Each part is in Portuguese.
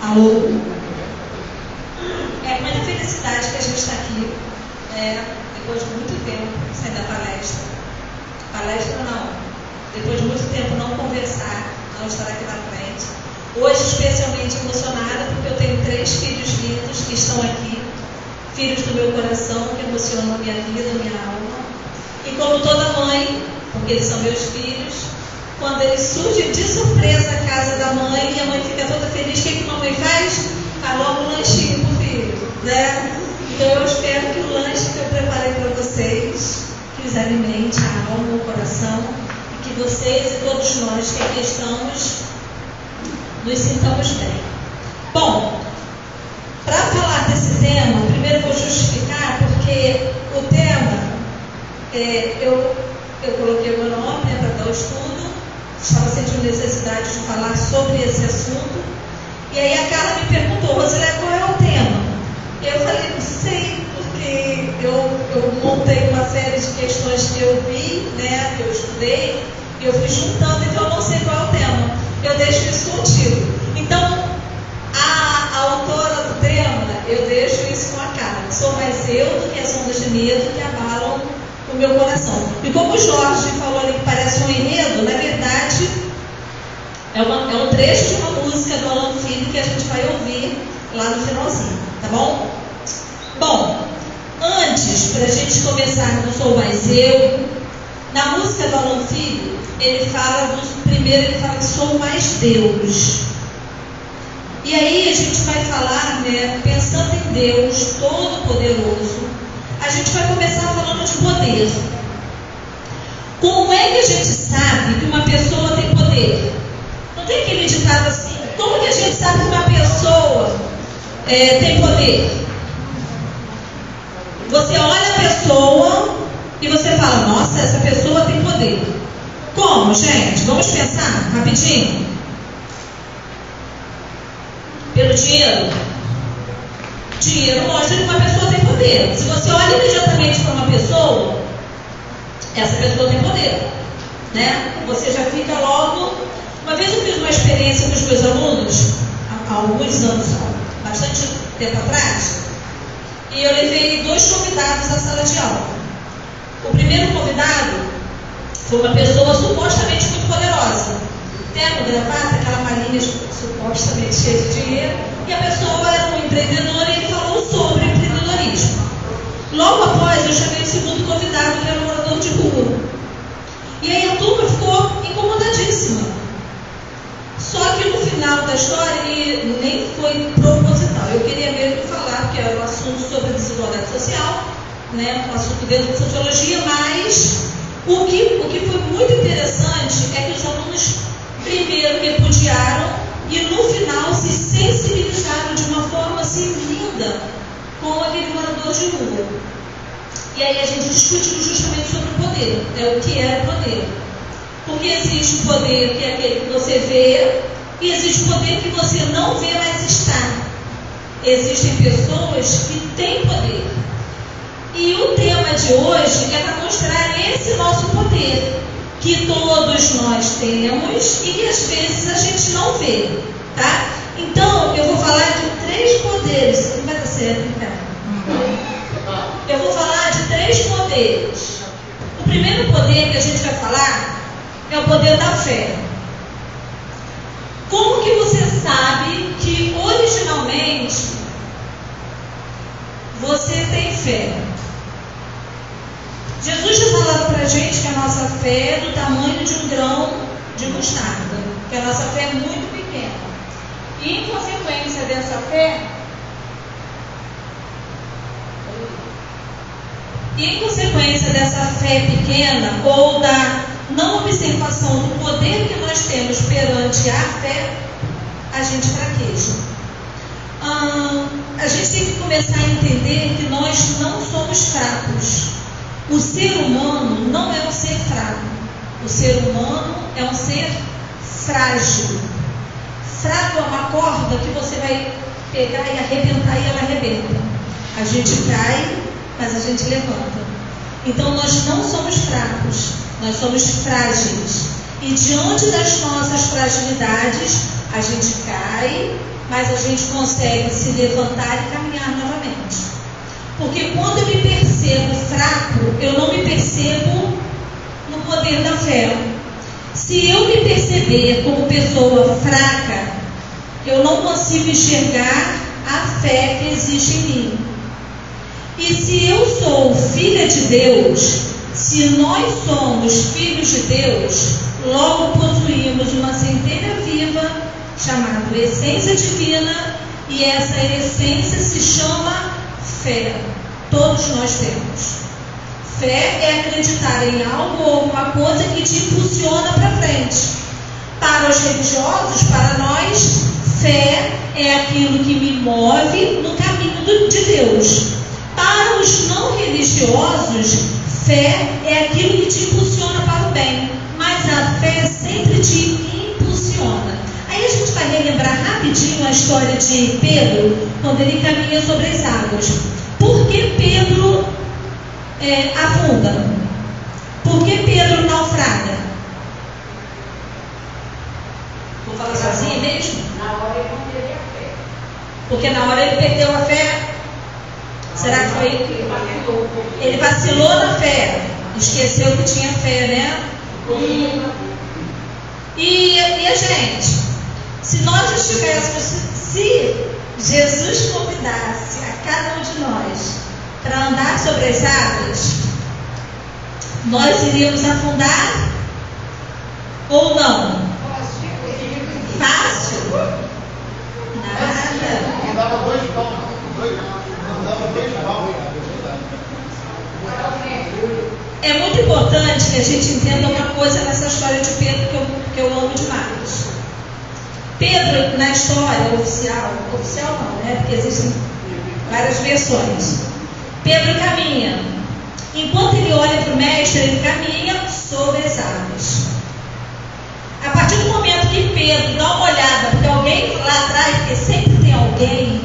Alô? É muita felicidade que a gente está aqui, depois de muito tempo sem dar palestra. Palestra não. Depois de muito tempo não conversar, não estar aqui na frente. Hoje, especialmente emocionada, porque eu tenho 3 filhos lindos que estão aqui. Filhos do meu coração, que emocionam a minha vida, a minha alma. E como toda mãe, porque eles são meus filhos, quando eles surgem de surpresa à casa da mãe, e a mãe fica toda feliz, o que a mamãe faz? Faz logo um lanchinho pro filho, né? Então eu espero que o lanche que eu preparei para vocês, que os alimente a alma, o coração, e que vocês e todos nós que aqui estamos, nos sintamos bem. Bom, para falar desse tema, primeiro eu vou justificar, porque o tema, eu coloquei o meu nome para dar o estudo, estava sentindo necessidade de falar sobre esse assunto, e aí a Carla me perguntou, Rosilé, qual é o tema? Eu falei, não sei, porque eu montei uma série de questões que eu vi, né, que eu estudei, e eu fui juntando, então eu não sei qual é o tema. Eu deixo isso contigo. Então, a autora do tema, eu deixo isso com a Carla. Sou mais eu do que as ondas de medo que abalam o meu coração. E como o Jorge falou ali que parece um enredo, na verdade, é um trecho de uma música do Alan Filho que a gente vai ouvir lá no finalzinho, tá bom? Bom, antes, para a gente começar, não sou mais eu, na música do Alan Filho, ele fala, primeiro ele fala que sou mais Deus. E aí a gente vai falar, né, pensando em Deus Todo-Poderoso, a gente vai começar falando de poder. Como é que a gente sabe que uma pessoa tem poder? Não tem aquele ditado assim, como que a gente sabe que uma pessoa tem poder? Você olha a pessoa e você fala, nossa, essa pessoa tem poder. Como, gente? Vamos pensar rapidinho. Pelo dinheiro. Dinheiro mostra que uma pessoa tem poder. Se você olha imediatamente para uma pessoa, essa pessoa tem poder, né? Você já fica logo. Uma vez eu fiz uma experiência com os meus alunos, há alguns anos, bastante tempo atrás, e eu levei 2 convidados à sala de aula. O primeiro convidado foi uma pessoa supostamente muito poderosa, terno, gravata, aquela malinha supostamente cheia de dinheiro, e a pessoa era um empreendedor e ele falou sobre empreendedorismo. Logo após, eu chamei o segundo convidado, que era um morador de rua. E aí a turma ficou incomodadíssima. Só que no final da história, ele nem foi proposital. Eu queria mesmo falar, porque era um assunto sobre desigualdade social, né, um assunto dentro da sociologia, mas o que foi muito interessante é que os alunos primeiro repudiaram e no final se sensibilizaram de uma forma assim linda com aquele morador de rua. E aí a gente discutiu justamente sobre o poder, o que era poder. Porque existe o poder que é aquele que você vê e existe o poder que você não vê, mas está. Existem pessoas que têm poder. E o tema de hoje é para mostrar esse nosso poder, que todos nós temos e que às vezes a gente não vê, tá? Então, eu vou falar de 3 poderes. Não vai dar certo, cara? Eu vou falar de 3 poderes. O primeiro poder que a gente vai falar é o poder da fé. Como que você sabe que originalmente você tem fé? Jesus tinha falado para a gente que a nossa fé é do tamanho de um grão de mostarda, que a nossa fé é muito pequena. E em consequência dessa fé, pequena ou da não observação do poder que nós temos perante a fé, a gente fraqueja. A gente tem que começar a entender que nós não somos fracos. O ser humano não é um ser fraco. O ser humano é um ser frágil. Fraco é uma corda que você vai pegar e arrebentar e ela arrebenta. A gente cai, mas a gente levanta. Então nós não somos fracos, nós somos frágeis. E diante das nossas fragilidades, a gente cai, mas a gente consegue se levantar e caminhar novamente. Porque quando eu me percebo fraco, eu não me percebo no poder da fé. Se eu me perceber como pessoa fraca, eu não consigo enxergar a fé que existe em mim. E se eu sou filha de Deus, se nós somos filhos de Deus, logo possuímos uma centelha viva chamada essência divina, e essa essência se chama fé. Todos nós temos. Fé é acreditar em algo ou alguma coisa que te impulsiona para frente. Para os religiosos, para nós, fé é aquilo que me move no caminho de Deus. Para os não religiosos, fé é aquilo que te impulsiona para o bem. Mas a fé sempre te impulsiona. Aí a gente vai relembrar rapidinho a história de Pedro, quando ele caminha sobre as águas. Por que Pedro afunda? Por que Pedro naufraga? Vou falar sozinha mesmo? Na hora ele não teve a fé. Porque na hora ele perdeu a fé. Será que foi? Ele vacilou na fé. Esqueceu que tinha fé, né? E a gente? Se nós estivéssemos, se Jesus convidasse a cada um de nós para andar sobre as águas, nós iríamos afundar ou não? Fácil? Nada. Andava dois palmos. Andava dois palmos. É muito importante que a gente entenda uma coisa nessa história de Pedro que eu amo demais. Pedro, na história oficial não, né? Porque existem várias versões. Pedro caminha. Enquanto ele olha para o mestre, ele caminha sobre as águas. A partir do momento que Pedro dá uma olhada, porque alguém lá atrás, porque sempre tem alguém,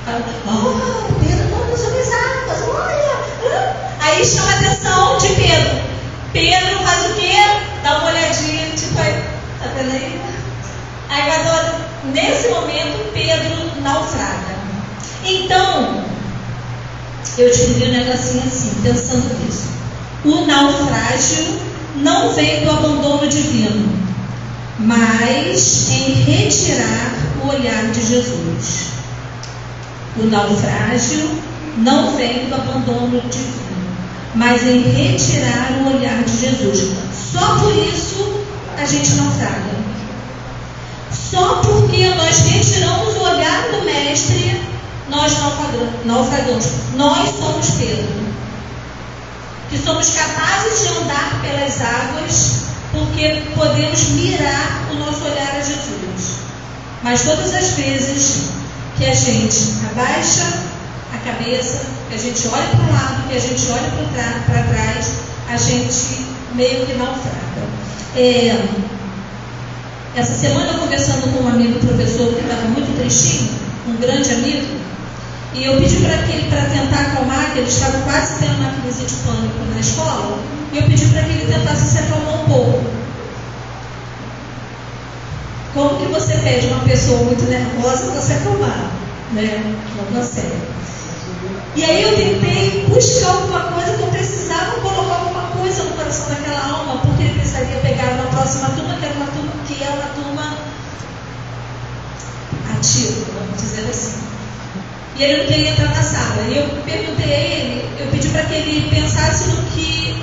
fala, Pedro anda sobre as águas, olha. Aí chama a atenção de Pedro. Pedro faz o quê? Dá uma olhadinha, tipo, tá vendo aí? Aí agora, nesse momento, Pedro naufraga. Então, eu escrevi um negocinho assim, pensando nisso. O naufrágio não vem do abandono divino, mas em retirar o olhar de Jesus. O naufrágio não vem do abandono divino, mas em retirar o olhar de Jesus. Só por isso a gente naufraga. Só porque nós retiramos o olhar do Mestre, nós naufragamos. Nós somos Pedro, que somos capazes de andar pelas águas, porque podemos mirar o nosso olhar a Jesus. Mas todas as vezes que a gente abaixa a cabeça, que a gente olha para um lado, que a gente olha para trás, a gente meio que naufraga. Essa semana, conversando com um amigo professor que estava muito tristinho, um grande amigo, e eu pedi para ele, para tentar acalmar, que ele estava quase tendo uma crise de pânico na escola, e eu pedi para que ele tentasse se acalmar um pouco. Como que você pede uma pessoa muito nervosa para se acalmar? Né? Não consegue. E aí eu tentei buscar alguma coisa que eu precisava colocar alguma coisa no coração daquela alma, porque ele precisaria pegar na próxima turma, que é uma turma ativa, vamos dizer assim. E ele não queria entrar na sala. E eu perguntei a ele, eu pedi para que ele pensasse no que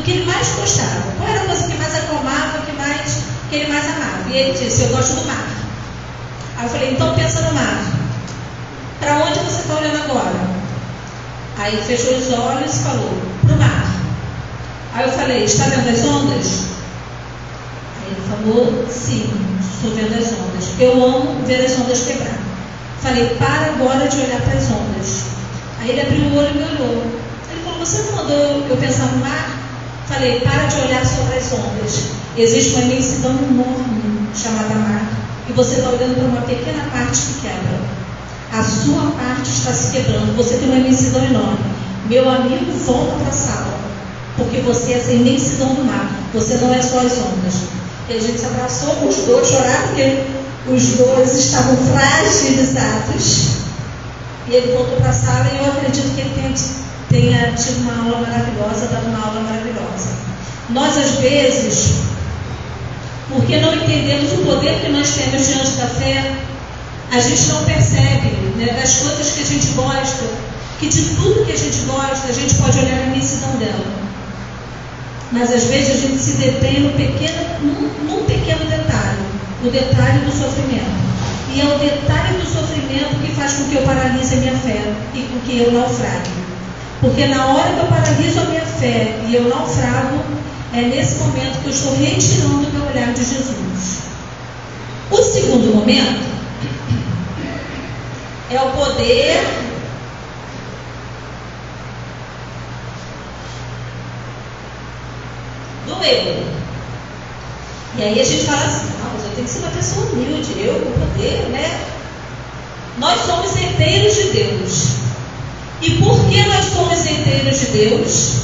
ele mais gostava. Qual era a coisa que mais acalmava, que ele mais amava? E ele disse, eu gosto do mar. Aí eu falei, então pensa no mar. Para onde você está olhando agora? Aí ele fechou os olhos e falou, para o mar. Aí eu falei, está vendo as ondas? Aí ele falou, sim, estou vendo as ondas. Eu amo ver as ondas quebrar. Falei, para agora de olhar para as ondas. Aí ele abriu o olho e me olhou. Ele falou, você não mandou eu pensar no mar? Falei, para de olhar sobre as ondas. Existe uma imensidão enorme chamada mar. E você está olhando para uma pequena parte que quebra. A sua parte está se quebrando. Você tem uma imensidão enorme. Meu amigo, volta para a sala. Porque você é essa imensidão do mar. Você não é só as ondas. E a gente se abraçou, os dois choraram, porque Os dois estavam fragilizados. E ele voltou para a sala e eu acredito que ele tenha tido uma aula maravilhosa, dado uma aula maravilhosa. Nós, às vezes, porque não entendemos o poder que nós temos diante da fé, a gente não percebe, né, das coisas que a gente gosta, que de tudo que a gente gosta, a gente pode olhar a imensidão dela. Mas às vezes a gente se detém num pequeno detalhe, o detalhe do sofrimento. E é o detalhe do sofrimento que faz com que eu paralise a minha fé e com que eu naufrague. Porque na hora que eu paraliso a minha fé e eu naufrago, é nesse momento que eu estou retirando o meu olhar de Jesus. O segundo momento é o poder do eu. E aí a gente fala assim, não, mas eu tenho que ser uma pessoa humilde, eu com poder, né? Nós somos herdeiros de Deus. E porque nós somos herdeiros de Deus,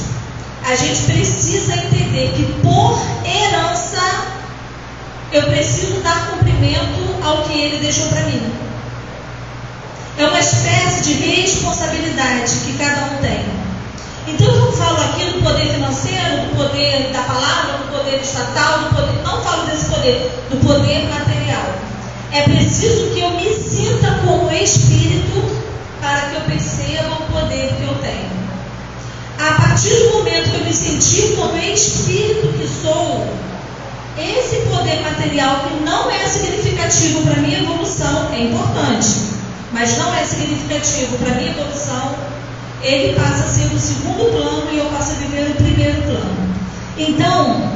a gente precisa entender que por herança eu preciso dar cumprimento ao que Ele deixou para mim. É uma espécie de responsabilidade que cada um tem. Então eu não falo aqui do poder financeiro, do poder da palavra, do poder estatal, não falo desse poder, do poder material. É preciso que eu me sinta como espírito para que eu perceba o poder que eu tenho. A partir do momento que eu me sentir como espírito que sou, esse poder material que não é significativo para a minha evolução, é importante, mas não é significativo para a minha evolução, ele passa a ser o segundo plano e eu passo a viver no primeiro plano. Então,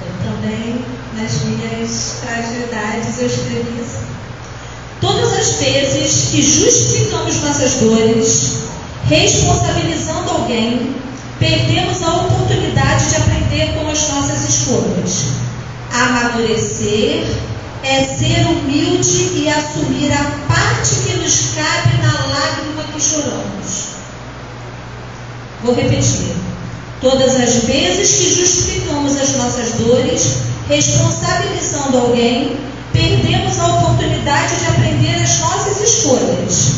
eu também, nas minhas fragilidades, eu escrevi assim: todas as vezes que justificamos nossas dores, responsabilizando alguém, perdemos a oportunidade de aprender com as nossas escolhas. Amadurecer é ser humilde e assumir a parte que nos cabe na lágrima que choramos. Vou repetir. Todas as vezes que justificamos as nossas dores, responsabilizando alguém, perdemos a oportunidade de aprender as nossas escolhas.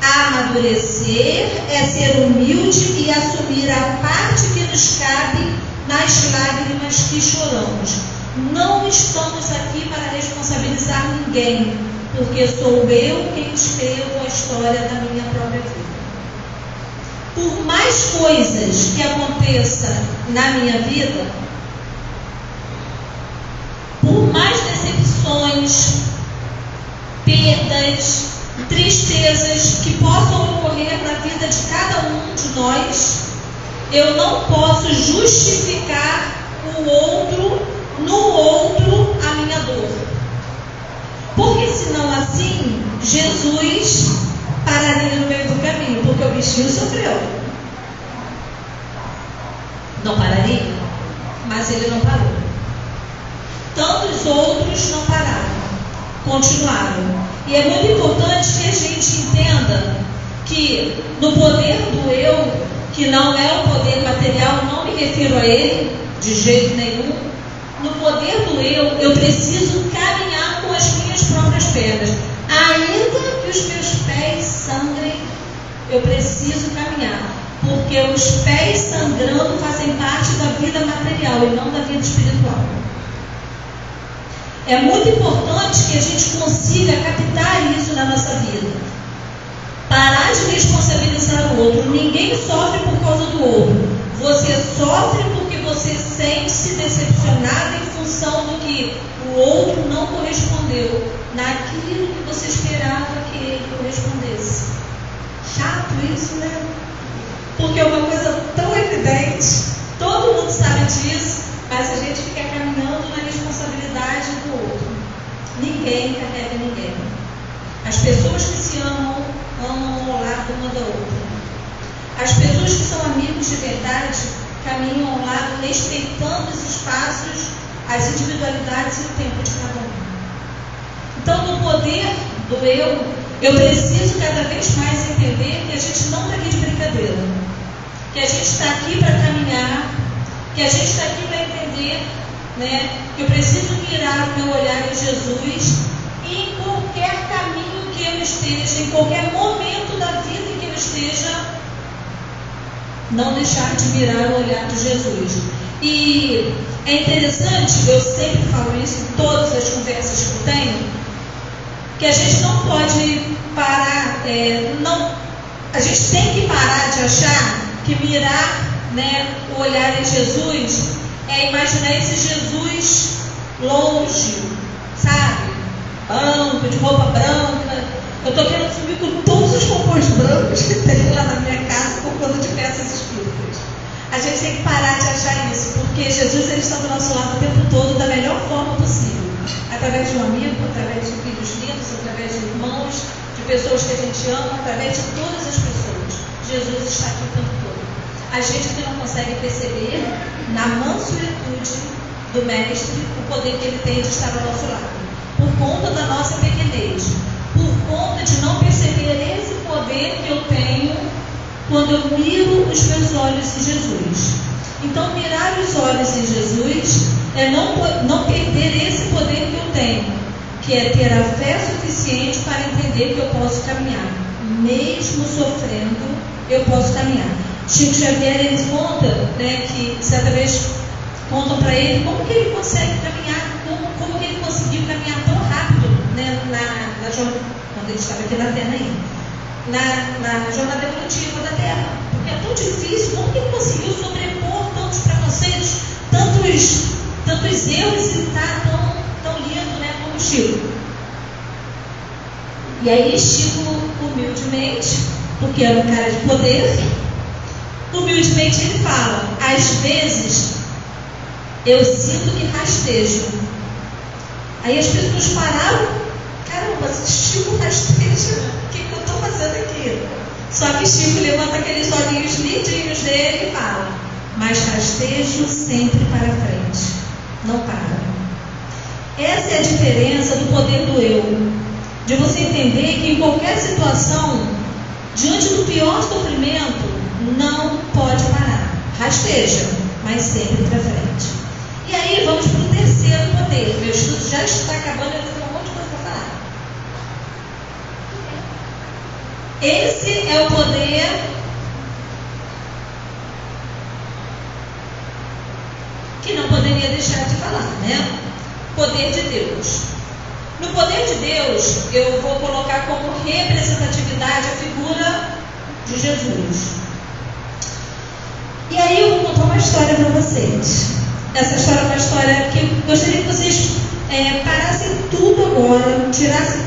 Amadurecer é ser humilde e assumir a parte que nos cabe nas lágrimas que choramos. Não estamos aqui para responsabilizar ninguém, porque sou eu quem escrevo a história da minha própria vida. Por mais coisas que aconteçam na minha vida, por mais decepções, perdas, tristezas que possam ocorrer na vida de cada um de nós, eu não posso justificar no outro a minha dor. Porque senão assim, Jesus pararia no meio do caminho, porque o bichinho sofreu. Não pararia? Mas ele não parou. Tantos outros não pararam, continuaram. E é muito importante que a gente entenda que no poder do eu, que não é o poder material, não me refiro a ele de jeito nenhum. No poder do eu preciso caminhar com as minhas próprias pernas. Ainda que os meus pés sangrem, eu preciso caminhar. Porque os pés sangrando fazem parte da vida material e não da vida espiritual. É muito importante que a gente consiga captar isso na nossa vida. Parar de responsabilizar o outro. Ninguém sofre por causa do outro. Você sofre porque você sente-se decepcionado em função do que o outro não correspondeu naquilo que você esperava que ele correspondesse. Chato isso, né? Porque é uma coisa tão evidente, todo mundo sabe disso, mas a gente fica caminhando na responsabilidade do outro. Ninguém carrega ninguém. As pessoas que se amam, amam ao lado uma da outra. As pessoas que são amigos de verdade caminham ao lado, respeitando os espaços, as individualidades e o tempo de cada um. Então, no poder do eu preciso cada vez mais entender que a gente não está aqui de brincadeira, que a gente está aqui para caminhar, que a gente está aqui para entender né? Eu preciso mirar o meu olhar em Jesus em qualquer caminho que eu esteja, em qualquer momento da vida em que eu esteja, não deixar de mirar o olhar de Jesus. E é interessante, eu sempre falo isso em todas as conversas que eu tenho, que a gente não pode parar, a gente tem que parar de achar que mirar, né, o olhar em Jesus é imaginar esse Jesus longe, sabe? Branco, de roupa branca. Eu estou querendo subir com todos os compôs brancos que tem lá na minha casa por conta de peças espíritas. A gente tem que parar de achar isso, porque Jesus ele está do nosso lado o tempo todo da melhor forma possível. Através de um amigo, através de filhos lindos, através de irmãos, de pessoas que a gente ama, através de todas as pessoas. Jesus está aqui o tempo todo. A gente que não consegue perceber, na mansuetude do Mestre, o poder que ele tem de estar ao nosso lado. Por conta da nossa pequenez, por conta de não perceber esse poder que eu tenho quando eu miro os meus olhos em Jesus. Então, mirar os olhos em Jesus é não perder esse poder que eu tenho, que é ter a fé suficiente para entender que eu posso caminhar. Mesmo sofrendo, eu posso caminhar. Chico Xavier, ele conta, né, que certa vez contam para ele como que ele consegue caminhar, como que ele conseguiu caminhar tão rápido, né, na jornada, quando ele estava aqui na Terra ainda, na jornada evolutiva da Terra. Porque é tão difícil, como que ele conseguiu sobrepor tantos preconceitos, tantos erros e estar tão lindo, né, como Chico. E aí Chico, humildemente, porque era um cara de poder, humildemente ele fala: às vezes eu sinto que rastejo. Aí as pessoas pararam: caramba, Chico rasteja, o que eu estou fazendo aqui? Só que Chico levanta aqueles olhinhos lindinhos dele e fala: mas rastejo sempre para frente, não para. Essa é a diferença do poder do eu, de você entender que em qualquer situação, diante do pior sofrimento, não pode parar, rasteja, mas sempre para frente. E aí vamos para o terceiro poder. Meu estudo já está acabando, eu tenho um monte de coisa para falar. Esse é o poder que não poderia deixar de falar, né? Poder de Deus. No poder de Deus, eu vou colocar como representatividade a figura de Jesus. E aí eu vou contar uma história para vocês. Essa história é uma história que eu gostaria que vocês parassem tudo agora, tirassem,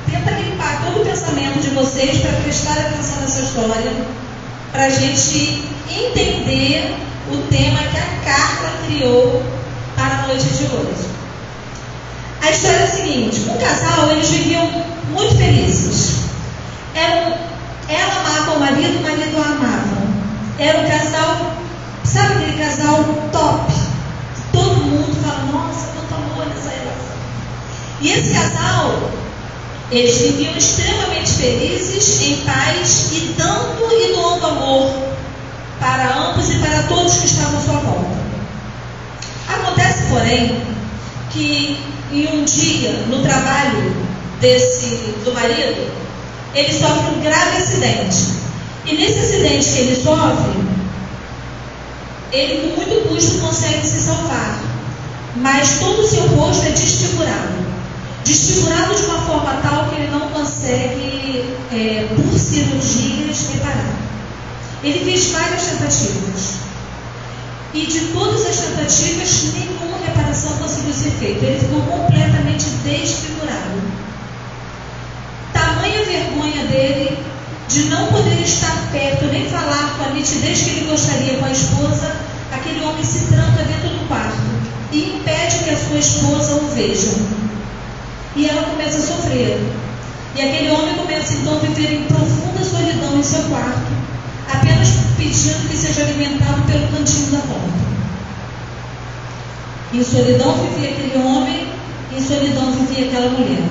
tenta limpar todo o pensamento de vocês para prestar atenção nessa história, para a gente entender o tema que a Carla criou para a noite de hoje. A história é a seguinte: um casal, eles viviam muito felizes. Ela amava o marido a amava. Era um casal, sabe aquele casal top? Todo mundo fala: nossa, quanto amor nessa relação. E esse casal, eles viviam extremamente felizes, em paz, e dando e doando amor para ambos e para todos que estavam à sua volta. Acontece, porém, que em um dia, no trabalho do marido, ele sofre um grave acidente. E nesse acidente que ele sofre, ele com muito custo consegue se salvar, mas todo o seu rosto é desfigurado de uma forma tal que ele não consegue, por cirurgias, reparar. Ele fez várias tentativas, e de todas as tentativas, nenhuma reparação conseguiu ser feita. Ele ficou completamente desfigurado. Tamanha vergonha dele de não poder estar perto, nem falar com a nitidez que ele gostaria com a esposa. Aquele homem se tranca dentro do quarto e impede que a sua esposa o veja. E ela começa a sofrer. E aquele homem começa então a viver em profunda solidão em seu quarto, apenas pedindo que seja alimentado pelo cantinho da porta. Em solidão vivia aquele homem, em solidão vivia aquela mulher.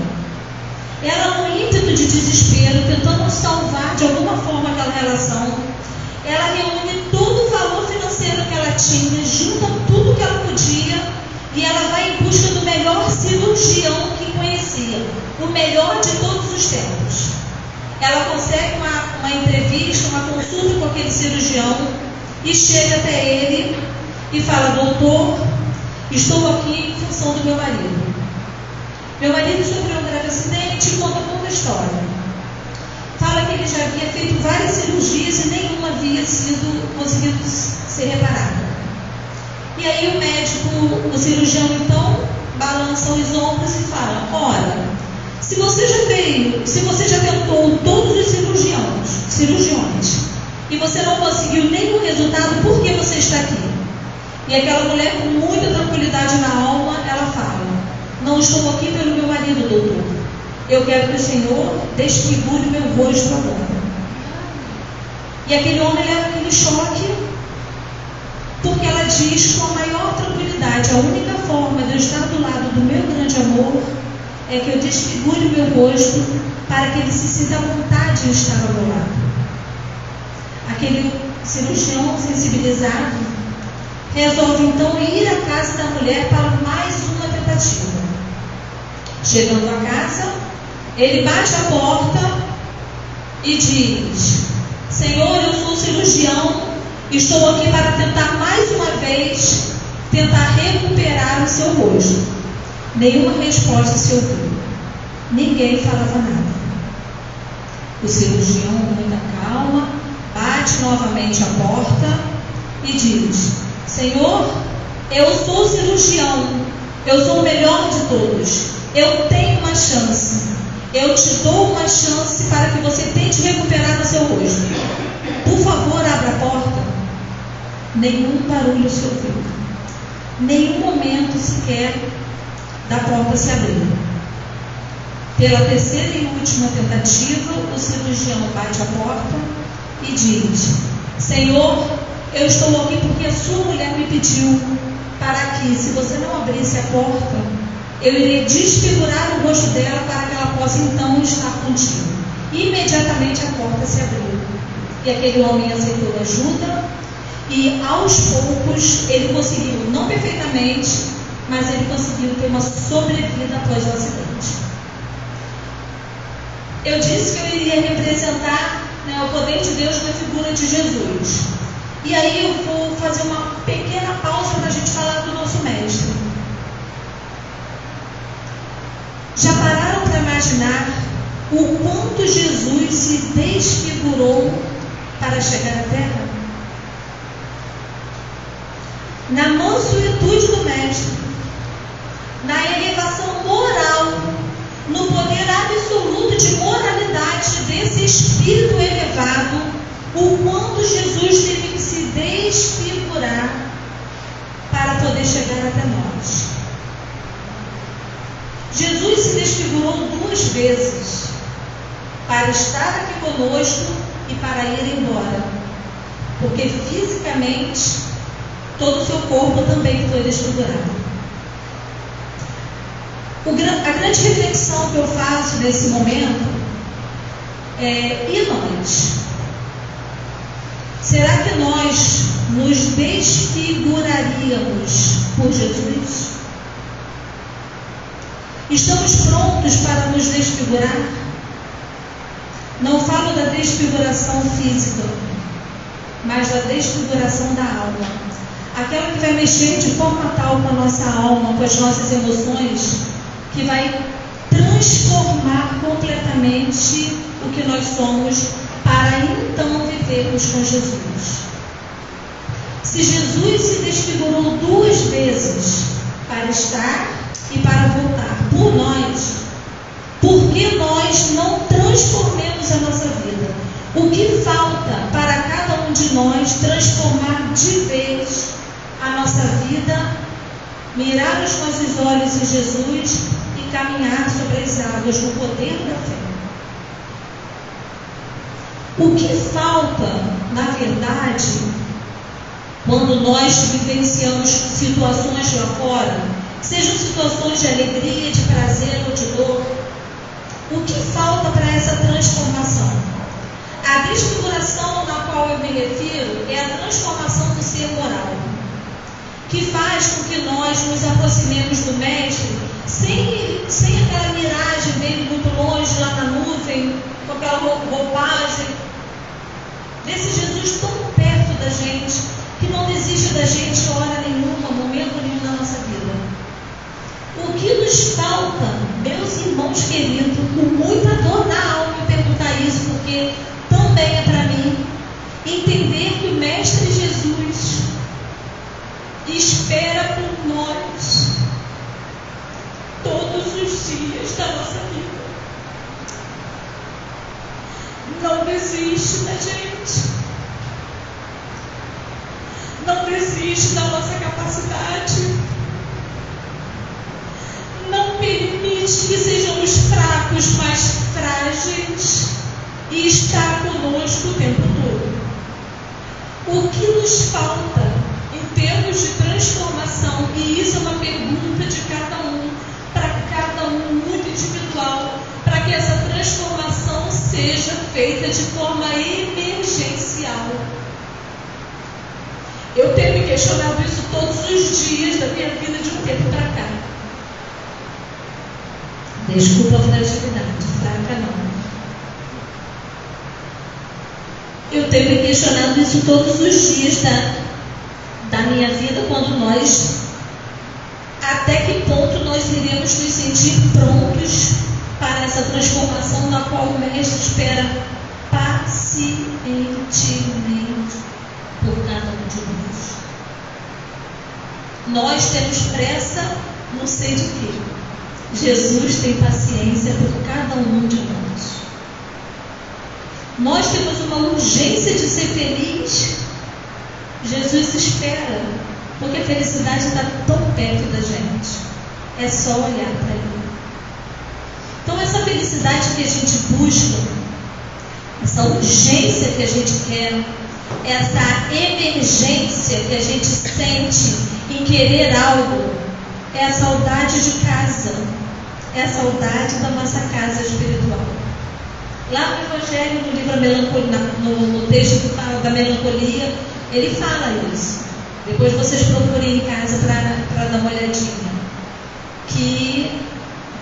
Ela, no ímpeto de desespero, tentando salvar de alguma forma aquela relação, ela reúne todo o valor financeiro que ela tinha, junta tudo que ela podia e ela vai em busca do melhor cirurgião que conhecia, o melhor de todos os tempos. Ela consegue uma entrevista, uma consulta com aquele cirurgião e chega até ele e fala: doutor, estou aqui em função do meu marido. Meu marido sofreu um grave acidente e conta toda a história. Fala que ele já havia feito várias cirurgias e nenhuma havia conseguido ser reparada. E aí o médico, o cirurgião então, balança os ombros e fala: olha, se você já tentou todos os cirurgiões e você não conseguiu nenhum resultado, por que você está aqui? E aquela mulher, com muita tranquilidade na alma, ela fala: não estou aqui pelo meu marido, doutor. Eu quero que o Senhor desfigure o meu rosto agora. E aquele homem leva aquele choque, porque ela diz com a maior tranquilidade: a única forma de eu estar do lado do meu grande amor é que eu desfigure o meu rosto para que ele se sinta à vontade de estar ao meu lado. Aquele cirurgião sensibilizado resolve então ir à casa da mulher para mais uma tentativa. Chegando à casa, ele bate a porta e diz: Senhor, eu sou cirurgião, estou aqui para tentar mais uma vez tentar recuperar o seu rosto. Nenhuma resposta se ouviu. Ninguém falava nada. O cirurgião, com muita calma, bate novamente a porta e diz: Senhor, eu sou cirurgião, eu sou o melhor de todos, eu tenho uma chance, eu te dou uma chance para que você tente recuperar o seu rosto. Por favor, abra a porta. Nenhum barulho se ouviu, nenhum momento sequer da porta se abriu. Pela terceira e última tentativa, o cirurgião bate a porta e diz: Senhor, eu estou aqui porque a sua mulher me pediu para que, se você não abrisse a porta, eu irei desfigurar o rosto dela para que ela possa então estar contigo. E imediatamente a porta se abriu. E aquele homem aceitou ajuda e aos poucos ele conseguiu, não perfeitamente, mas ele conseguiu ter uma sobrevida após o acidente. Eu disse que eu iria representar, o poder de Deus na figura de Jesus. E aí eu vou fazer uma pequena pausa para a gente falar do nosso mestre. Já pararam para imaginar o quanto Jesus se desfigurou para chegar à Terra? Na mansuetude do mestre, na elevação moral, no poder absoluto de moralidade desse espírito elevado, o quanto Jesus teve que se desfigurar para poder chegar até nós. Jesus se desfigurou 2 vezes, para estar aqui conosco e para ir embora, porque fisicamente todo o seu corpo também foi desfigurado. A grande reflexão que eu faço nesse momento é: e nós? Será que nós nos desfiguraríamos por Jesus? Estamos prontos para nos desfigurar? Não falo da desfiguração física, mas da desfiguração da alma. Aquela que vai mexer de forma tal com a nossa alma, com as nossas emoções, que vai transformar completamente o que nós somos para então vivermos com Jesus. Se Jesus se desfigurou 2 vezes para estar e para voltar por nós, por que nós não transformemos a nossa vida? O que falta para cada um de nós transformar de vez a nossa vida, mirar os nossos olhos em Jesus e caminhar sobre as águas no poder da fé? O que falta, na verdade, quando nós vivenciamos situações lá fora, sejam situações de alegria, de prazer ou de dor, o que falta para essa transformação? A desfiguração na qual eu me refiro é a transformação do ser moral, que faz com que nós nos aproximemos do Mestre sem aquela miragem dele muito longe, lá na nuvem, com aquela roupagem. Desse Jesus tão perto da gente, que não desiste da gente hora nenhuma, momento nenhum na nossa vida. O que nos falta, meus irmãos queridos, com muita dor na alma perguntar isso, porque também é para mim, entender que o Mestre Jesus espera por nós todos os dias da nossa vida. Não desiste da gente. Não desiste da nossa capacidade. Não permite que sejamos fracos, mas frágeis, e está conosco o tempo todo. O que nos falta em termos de transformação, e isso é uma pergunta de cada um, para cada um muito individual, para que essa transformação seja feita de forma emergencial. Eu tenho me questionado isso todos os dias da minha vida de um tempo para cá. Desculpa a fragilidade, fraca não. Eu tenho me questionado isso todos os dias da minha vida, quando até que ponto nós iremos nos sentir prontos para essa transformação na qual o Mestre espera pacientemente por cada um de nós. Nós temos pressa, não sei de quê. Jesus tem paciência por cada um de nós. Nós temos uma urgência de ser feliz. Jesus espera, porque a felicidade está tão perto da gente. É só olhar para Ele. Então, essa felicidade que a gente busca, essa urgência que a gente quer, essa emergência que a gente sente em querer algo, é a saudade de casa, é a saudade da nossa casa espiritual. Lá no Evangelho, no livro A Melancolia, no texto que fala da melancolia, ele fala isso. Depois vocês procurem em casa para dar uma olhadinha. Que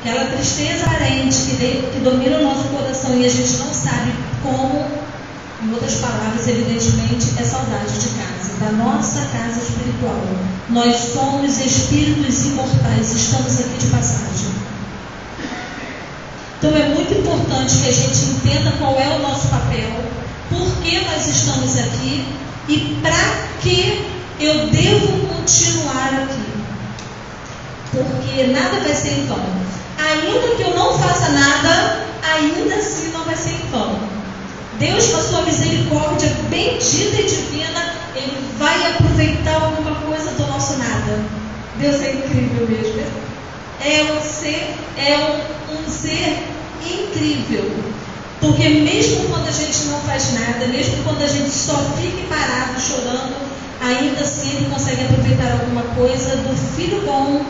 aquela tristeza aparente que domina o nosso coração e a gente não sabe como, em outras palavras, evidentemente, é saudade de casa, da nossa casa espiritual. Nós somos espíritos imortais, estamos aqui de passagem. Então é muito importante que a gente entenda qual é o nosso papel, por que nós estamos aqui e para que eu devo continuar aqui. Porque nada vai ser em vão. Ainda que eu não faça nada, ainda assim não vai ser em vão. Deus, com a sua misericórdia bendita e divina, Ele vai aproveitar alguma coisa do nosso nada. Deus é incrível mesmo. É um ser incrível. Porque mesmo quando a gente não faz nada, mesmo quando a gente só fica parado chorando, ainda assim Ele consegue aproveitar alguma coisa do Filho bom,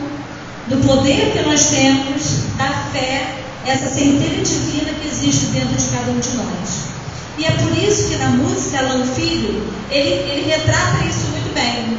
do poder que nós temos, da fé, essa centelha divina que existe dentro de cada um de nós. E é por isso que na música Alã Filho, ele retrata isso muito bem.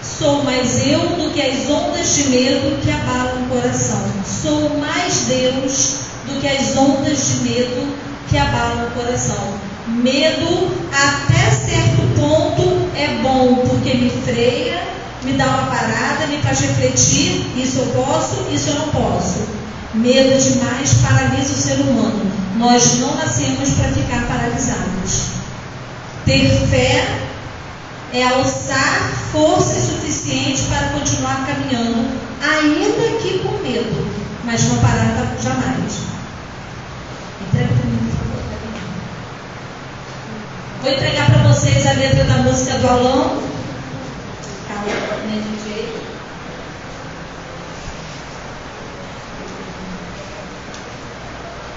Sou mais eu do que as ondas de medo que abalam o coração. Sou mais Deus do que as ondas de medo que abalam o coração. Medo, até certo ponto, é bom, porque me freia, me dá uma parada, me faz refletir, isso eu posso, isso eu não posso. Medo demais paralisa o ser humano. Nós não nascemos para ficar paralisados. Ter fé é alçar força suficiente para continuar caminhando, ainda que com medo, mas não parar jamais. Entrega para mim, por favor. Vou entregar para vocês a letra da música do Alã.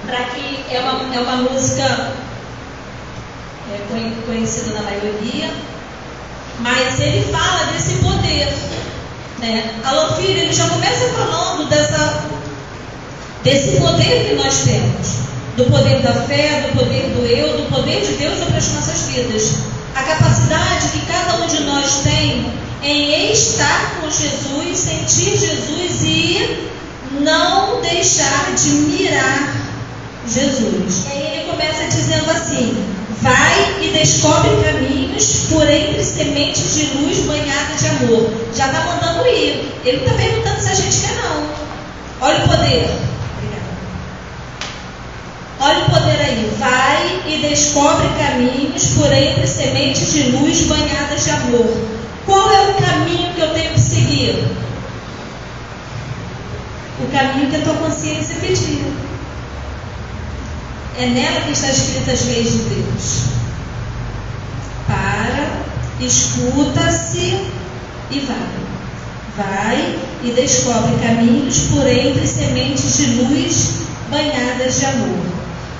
Para que é uma música conhecida na maioria, mas ele fala desse poder, né? Alã Filho, ele já começa falando desse poder que nós temos, do poder da fé, do poder do eu, do poder de Deus sobre as nossas vidas. A capacidade que cada um de nós tem em estar com Jesus, sentir Jesus e não deixar de mirar Jesus. E aí ele começa dizendo assim: vai e descobre caminhos por entre sementes de luz banhadas de amor. Já está mandando ir. Ele não está perguntando se a gente quer, não. Olha o poder. Olha o poder aí. Vai e descobre caminhos por entre sementes de luz banhadas de amor. Qual é o caminho que eu tenho que seguir? O caminho que a tua consciência pedir. É nela que está escrita as leis de Deus. Para, escuta-se e vai. Vai e descobre caminhos por entre sementes de luz banhadas de amor.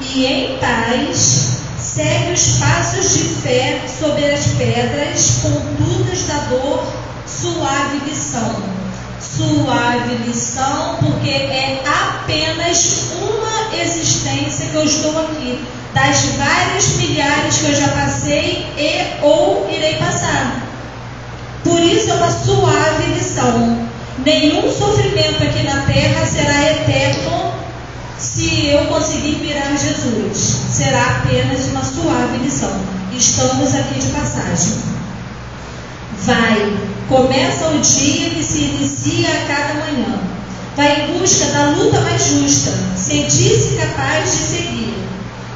E em paz segue os passos de fé sobre as pedras pontudas da dor, suave lição. Suave lição, porque é apenas uma existência que eu estou aqui, das várias milhares que eu já passei e ou irei passar. Por isso é uma suave lição. Nenhum sofrimento aqui na terra será eterno se eu conseguir mirar Jesus. Será apenas uma suave lição. Estamos aqui de passagem. Vai, começa o dia que se inicia a cada manhã. Vai em busca da luta mais justa, sentir-se capaz de seguir.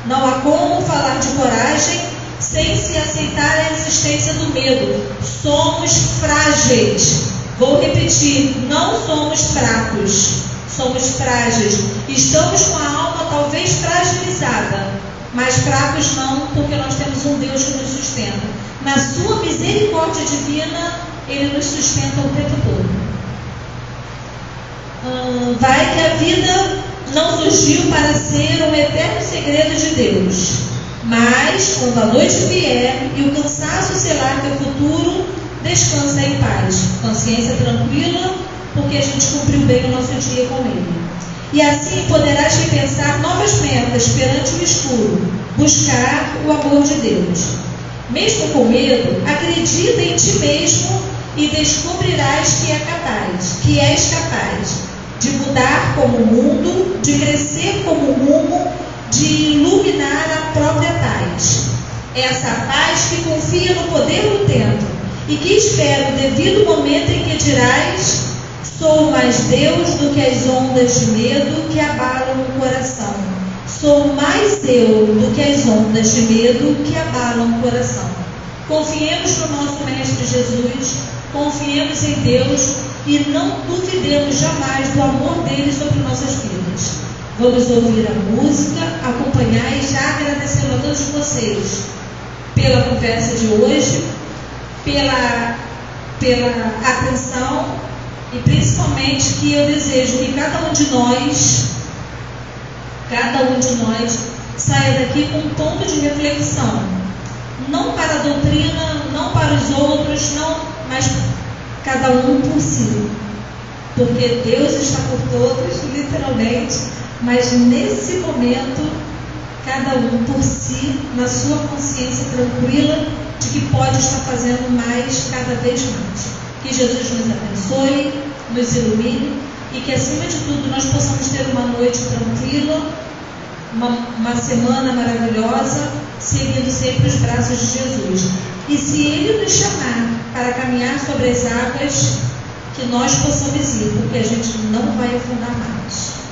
Não há como falar de coragem sem se aceitar a existência do medo. Somos frágeis. Vou repetir, não somos fracos, somos frágeis. Estamos com a alma talvez fragilizada, mas fracos não, porque nós temos um Deus que nos sustenta. Na sua misericórdia divina, Ele nos sustenta o tempo todo. Vai que a vida não surgiu para ser um eterno segredo de Deus. Mas, quando a noite vier e o cansaço selar teu futuro, descansa em paz. Consciência tranquila, porque a gente cumpriu bem o nosso dia com Ele. E assim poderás repensar novas metas perante o escuro, buscar o amor de Deus. Mesmo com medo, acredita em ti mesmo e descobrirás que és capaz de mudar como o mundo, de crescer como o rumo, de iluminar a própria paz. Essa paz que confia no poder do tempo e que espera o devido momento em que dirás: sou mais Deus do que as ondas de medo que abalam o coração. Sou mais eu do que as ondas de medo que abalam o coração. Confiemos no nosso Mestre Jesus, confiemos em Deus e não duvidemos jamais do amor dele sobre nossas vidas. Vamos ouvir a música, acompanhar e já agradecendo a todos vocês pela conversa de hoje, pela atenção e principalmente que eu desejo que cada um de nós saia daqui com um ponto de reflexão, não para a doutrina, não para os outros, não, mas cada um por si, porque Deus está por todos, literalmente, mas nesse momento, cada um por si, na sua consciência tranquila de que pode estar fazendo mais, cada vez mais. Que Jesus nos abençoe, nos ilumine e que, acima de tudo, nós possamos ter uma noite tranquila, uma semana maravilhosa, seguindo sempre os braços de Jesus. E se Ele nos chamar para caminhar sobre as águas, que nós possamos ir, porque a gente não vai afundar mais.